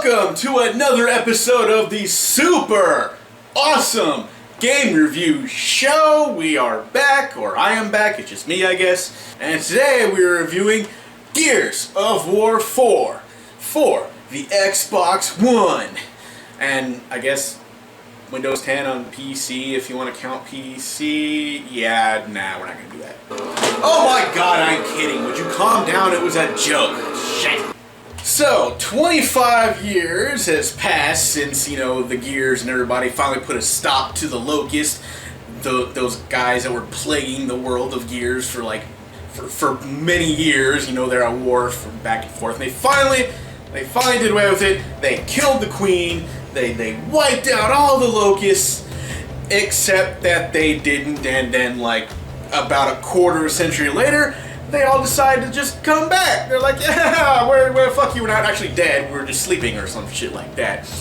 Welcome to another episode of the super awesome game review show. We are back, or I am back, it's just me I guess, and today we are reviewing Gears of War 4 for the Xbox One, and I guess Windows 10 on PC if you want to count PC. Yeah, nah, we're not going to do that. Oh my god, I'm kidding. Would you calm down? It was a joke. Shit. So, 25 years has passed since, the Gears and everybody finally put a stop to the Locust. Those guys that were plaguing the world of Gears for many years. They're at war from back and forth. And they finally did away with it. They killed the Queen. They wiped out all the Locusts, except that they didn't, and then about a quarter century later, they all decided to just come back. They're like, yeah, we're fuck you, we're not actually dead, we're just sleeping or some shit like that.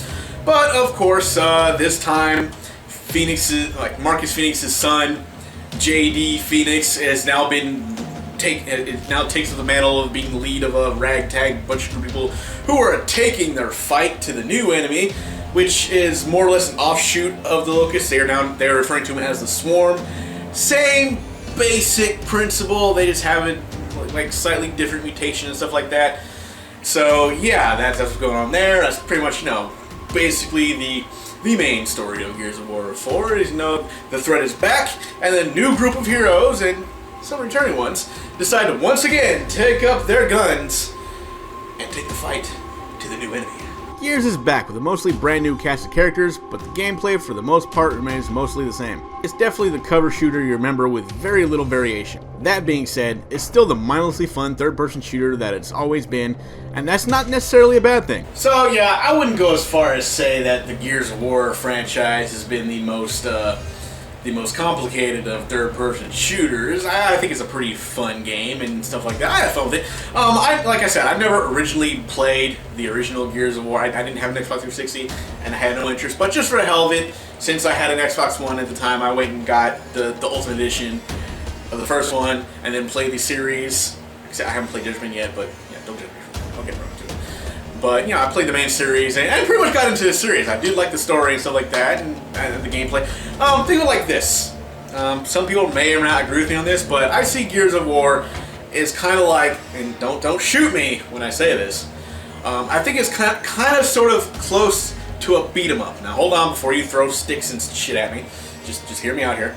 But of course, this time, Marcus Phoenix's son, JD Phoenix, has now takes the mantle of being the lead of a ragtag bunch of people who are taking their fight to the new enemy, which is more or less an offshoot of the Locust. They're referring to him as the Swarm. Same basic principle, they just have it slightly different mutation and stuff like that. So yeah, that's what's going on there. That's pretty much basically the main story of Gears of War 4 is the threat is back, and the new group of heroes and some returning ones decide to once again take up their guns and take the fight to the new enemy. Gears is back with a mostly brand new cast of characters, but the gameplay for the most part remains mostly the same. It's definitely the cover shooter you remember with very little variation. That being said, it's still the mindlessly fun third-person shooter that it's always been, and that's not necessarily a bad thing. So yeah, I wouldn't go as far as say that the Gears of War franchise has been the most complicated of third-person shooters. I think it's a pretty fun game and stuff like that. I had fun with it. Like I said, I've never originally played the original Gears of War. I didn't have an Xbox 360, and I had no interest. But just for the hell of it, since I had an Xbox One at the time, I went and got the Ultimate Edition of the first one, and then played the series. I haven't played Judgment yet, but yeah, don't judge me for that. I'll get around to it. But, I played the main series, and I pretty much got into the series. I did like the story and stuff like that, and the gameplay. Think of it like this. Some people may or may not agree with me on this, but I see Gears of War is kind of like, and don't shoot me when I say this, I think it's kind of sort of close to a beat 'em up. Now, hold on before you throw sticks and shit at me. Just hear me out here.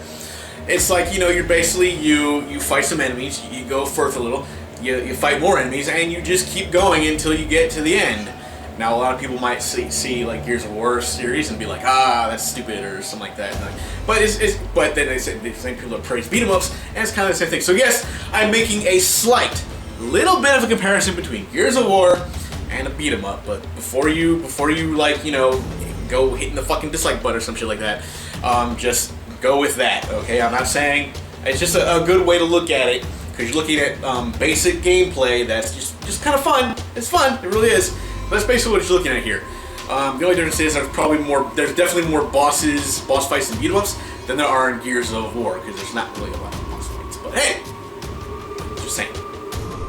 It's like, you're basically, you fight some enemies, you go further a little, you fight more enemies, and you just keep going until you get to the end. Now, a lot of people might see like Gears of War series and be like, that's stupid or something like that. But then they say the same people that praise beat 'em ups, and it's kind of the same thing. So yes, I'm making a slight little bit of a comparison between Gears of War and a beat 'em up. But before you go hitting the fucking dislike button or some shit like that, just go with that. Okay, I'm not saying it's just a good way to look at it. Because you're looking at basic gameplay that's just kind of fun. It's fun, it really is. But that's basically what you're looking at here. The only difference is there's definitely more boss fights in beat 'em ups than there are in Gears of War, because there's not really a lot of boss fights. But hey, just saying.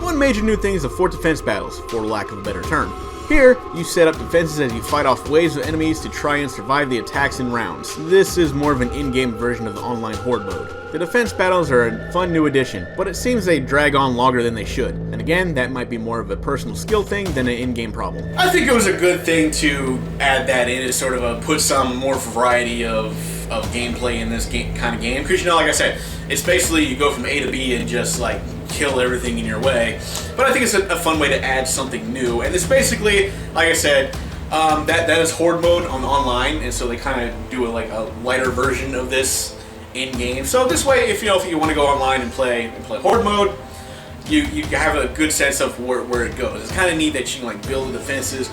One major new thing is the fort defense battles, for lack of a better term. Here, you set up defenses as you fight off waves of enemies to try and survive the attacks in rounds. This is more of an in-game version of the online horde mode. The defense battles are a fun new addition, but it seems they drag on longer than they should. And again, that might be more of a personal skill thing than an in-game problem. I think it was a good thing to add that in as sort of put some more variety of gameplay in this kind of game. Because, like I said, it's basically you go from A to B and just kill everything in your way. But I think it's a fun way to add something new. And it's basically, like I said, that is horde mode on online, and so they kind of do a lighter version of this in game. So this way, if you want to go online and play horde mode, you have a good sense of where it goes. It's kind of neat that you can build the defenses.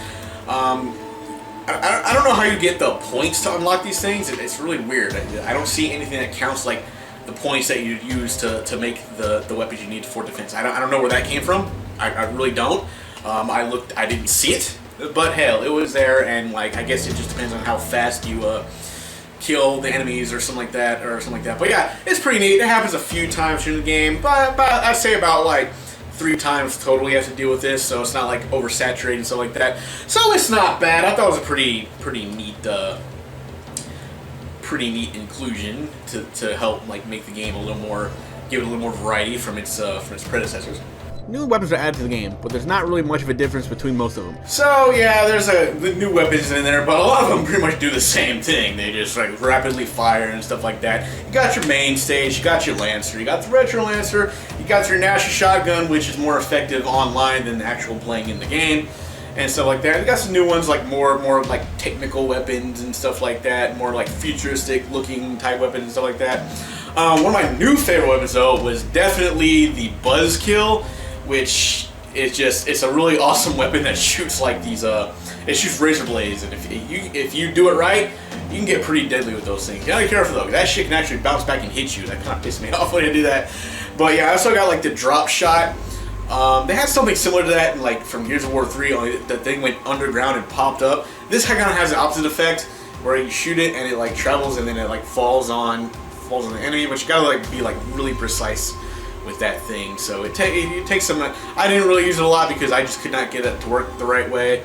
I don't know how you get the points to unlock these things. It's really weird. I don't see anything that counts the points that you use to make the weapons you need for defense. I don't know where that came from. I really don't. I didn't see it, but hell, it was there, and I guess it just depends on how fast you kill the enemies or something like that. But yeah, it's pretty neat. It happens a few times during the game, but I'd say about 3 times total you have to deal with this, so it's not like oversaturated and stuff like that. So it's not bad. I thought it was a pretty neat inclusion to help like make the game a little more, give it a little more variety from its predecessors. New weapons are added to the game, but there's not really much of a difference between most of them. So yeah, there's the new weapons in there, but a lot of them pretty much do the same thing. They just like rapidly fire and stuff like that. You got your main stage, you got your Lancer, you got the Retro Lancer, you got your National Shotgun, which is more effective online than actual playing in the game, and stuff like that. You got some new ones like more like technical weapons and stuff like that, more like futuristic looking type weapons and stuff like that. One of my new favorite weapons though was definitely the Buzzkill, which is it's a really awesome weapon that shoots like these it shoots razor blades, and if you do it right, you can get pretty deadly with those things. You gotta be careful though, because that shit can actually bounce back and hit you. That kind of pissed me off when I do that. But yeah, I also got like the drop shot. They had something similar to that, like from Gears of War 3, only the thing went underground and popped up. This kind of has the opposite effect, where you shoot it and it like travels and then it like falls on the enemy, but you gotta like be like really precise with that thing. So it takes some. I didn't really use it a lot because I just could not get it to work the right way,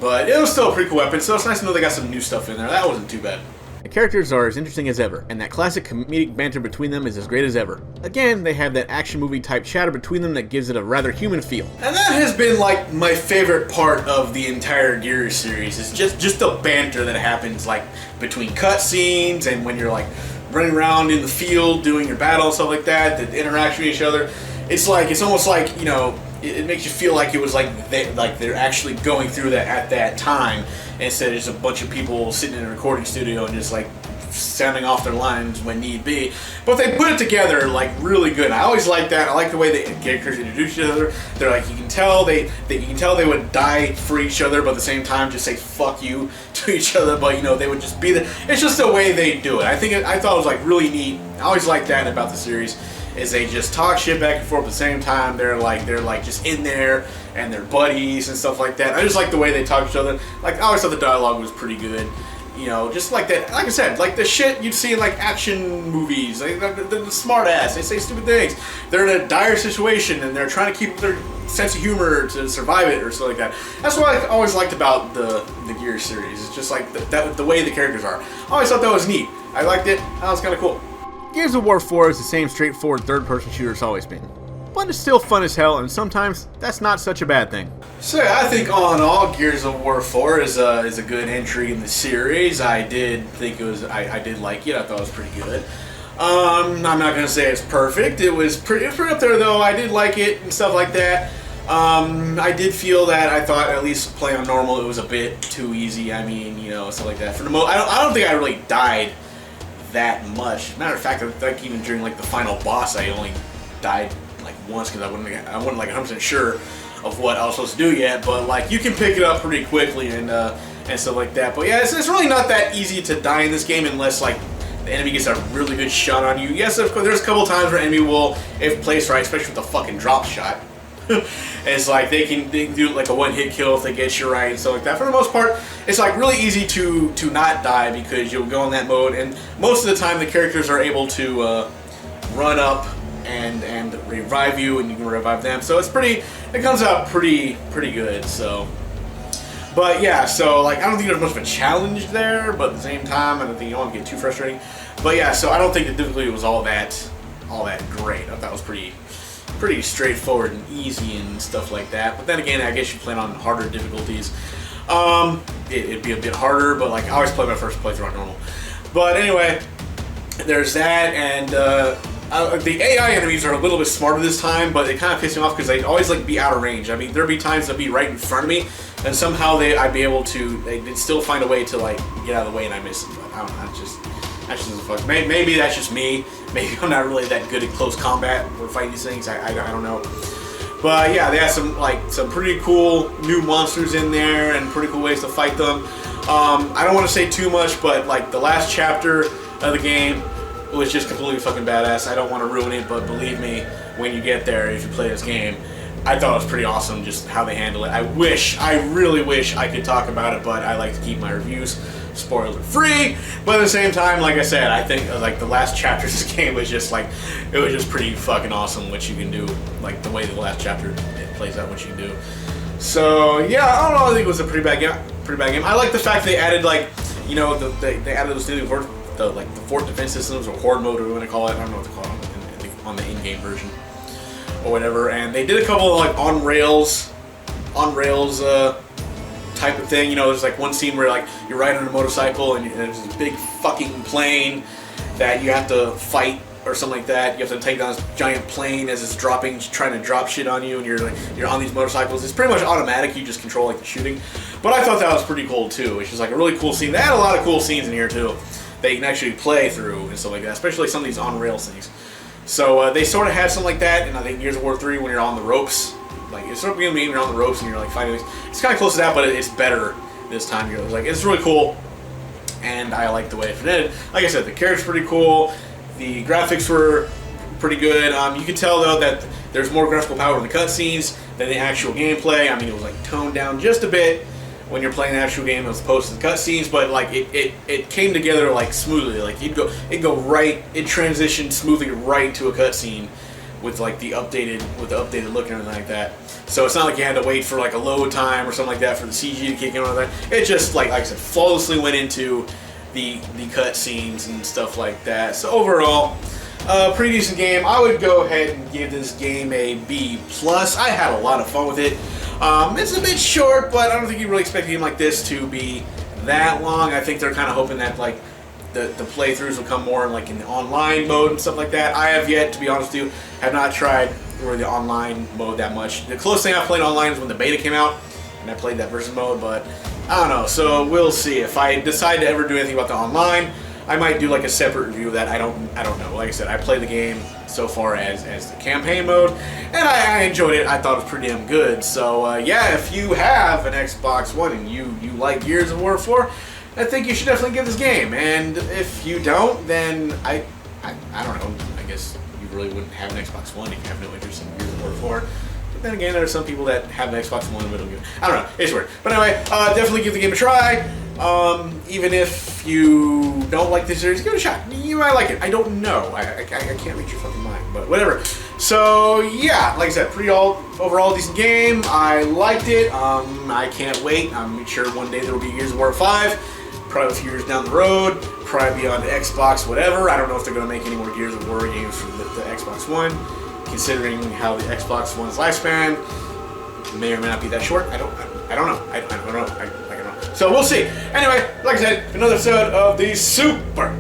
but it was still a pretty cool weapon. So it's nice to know they got some new stuff in there. That wasn't too bad. The characters are as interesting as ever, and that classic comedic banter between them is as great as ever. Again, they have that action movie type chatter between them that gives it a rather human feel. And that has been like my favorite part of the entire Gears series, is just the banter that happens like between cutscenes and when you're like running around in the field doing your battle and stuff like that, the interaction with each other. It's almost like, you know, it makes you feel like it was like they're actually going through that at that time, instead of just a bunch of people sitting in a recording studio and just like sounding off their lines when need be. But they put it together like really good. I always like that. I like the way the characters introduce each other. They're like, you can tell they would die for each other, but at the same time just say fuck you to each other. But you know, they would just be there. It's just the way they do it. I thought it was like really neat. I always like that about the series, is they just talk shit back and forth at the same time. They're like just in there and they're buddies and stuff like that. I just like the way they talk to each other. Like, I always thought the dialogue was pretty good. You know, just like that, like I said, like the shit you'd see in like action movies. Like the smart ass, they say stupid things. They're in a dire situation and they're trying to keep their sense of humor to survive it or something like that. That's what I always liked about the Gears series. It's just like the way the characters are. I always thought that was neat. I liked it. That was kind of cool. Gears of War 4 is the same straightforward third-person shooter it's always been. But it's still fun as hell, and sometimes that's not such a bad thing. So yeah, I think all in all, Gears of War 4 is a good entry in the series. I did think it was, I did like it. I thought it was pretty good. I'm not gonna say it's perfect. It was pretty up there though. I did like it and stuff like that. I did feel that I thought at least playing on normal it was a bit too easy. I mean, you know, stuff like that. For the most, I don't think I really died that much. Matter of fact, like even during like the final boss, I only died like once because I wasn't like 100% sure of what I was supposed to do yet. But like you can pick it up pretty quickly and stuff like that. But yeah, it's really not that easy to die in this game unless like the enemy gets a really good shot on you. Yes, of course, there's a couple times where enemy will, if placed right, especially with the fucking drop shot. It's like they can do like a one-hit kill if they get you right and stuff like that. For the most part, it's like really easy to not die because you'll go in that mode, and most of the time the characters are able to run up and revive you, and you can revive them. So it comes out pretty good. So, but yeah, so like I don't think there's much of a challenge there, but at the same time I don't think you want to get too frustrating. But yeah, so I don't think the difficulty was all that great. I thought it was pretty straightforward and easy and stuff like that. But then again, I guess you plan on harder difficulties. It'd be a bit harder, but like I always play my first playthrough on normal. But anyway, there's that, and the AI enemies are a little bit smarter this time, but it kind of pissed me off because they'd always like be out of range. I mean, there'd be times they'd be right in front of me, and somehow they'd still find a way to like get out of the way, and I miss them. But I don't know, that's just a fuck. Maybe that's just me. Maybe I'm not really that good at close combat or fighting these things. I don't know. But yeah, they have some pretty cool new monsters in there and pretty cool ways to fight them. I don't want to say too much, but like the last chapter of the game was just completely fucking badass. I don't want to ruin it, but believe me, when you get there, if you play this game, I thought it was pretty awesome just how they handle it. I really wish I could talk about it, but I like to keep my reviews spoiler free, but at the same time, like I said, I think like the last chapter of this game was just like, it was just pretty fucking awesome what you can do, like the way the last chapter it plays out, what you can do. So yeah, I don't know, I think it was a pretty bad game. I like the fact they added like, you know, they added those new the fort defense systems, or horde mode, or what you want to call it. I don't know what to call it on the in-game version or whatever. And they did a couple of like on rails type of thing. You know, there's like one scene where like you're riding on a motorcycle and there's this big fucking plane that you have to fight or something like that. You have to take down this giant plane as it's dropping, trying to drop shit on you, and you're on these motorcycles. It's pretty much automatic. You just control like the shooting. But I thought that was pretty cool too. It's just like a really cool scene. They had a lot of cool scenes in here too that you can actually play through and stuff like that, especially some of these on rails things. So they sort of had something like that, and I think Gears of War 3 when you're on the ropes. Like, it's sort of being when you're on the ropes and you're like fighting. It's kind of close to that, but it's better this time. You're like, it's really cool, and I like the way it presented. Like I said, the character's pretty cool. The graphics were pretty good. You can tell though that there's more graphical power in the cutscenes than the actual gameplay. I mean, it was like toned down just a bit when you're playing the actual game as opposed to the cutscenes, but like it came together like smoothly. Like it'd go right, it transitioned smoothly right to a cutscene with like the updated look and everything like that. So it's not like you had to wait for like a load time or something like that for the CG to kick in or that. It just like I said, flawlessly went into the cutscenes and stuff like that. So overall, pretty decent game. I would go ahead and give this game a B+. I had a lot of fun with it. It's a bit short, but I don't think you really expect a game like this to be that long. I think they're kind of hoping that like the playthroughs will come more in like in the online mode and stuff like that. I have yet, to be honest with you, have not tried really the online mode that much. The closest thing I played online is when the beta came out, and I played that versus mode, but I don't know. So we'll see. If I decide to ever do anything about the online, I might do like a separate review of that. I don't know. Like I said, I played the game so far as the campaign mode, and I enjoyed it. I thought it was pretty damn good. So yeah, if you have an Xbox One and you like Gears of War 4, I think you should definitely give this game. And if you don't, then I don't know. I guess you really wouldn't have an Xbox One if you have no interest in Gears of War 4. But then again, there are some people that have an Xbox One but don't give it. I don't know. It's weird. But anyway, definitely give the game a try. Even if you don't like this series, give it a shot. You might like it. I don't know. I can't read your fucking mind, but whatever. So yeah, like I said, pretty overall decent game. I liked it. I can't wait. I'm sure one day there will be Gears of War 5. Probably a few years down the road. Probably be on the Xbox, whatever. I don't know if they're going to make any more Gears of War games for the Xbox One, considering how the Xbox One's lifespan may or may not be that short. I don't know. So we'll see. Anyway, like I said, another episode of the Super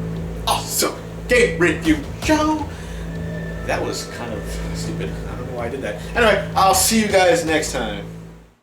Awesome Game Review Show. That was kind of stupid. I don't know why I did that. Anyway, I'll see you guys next time.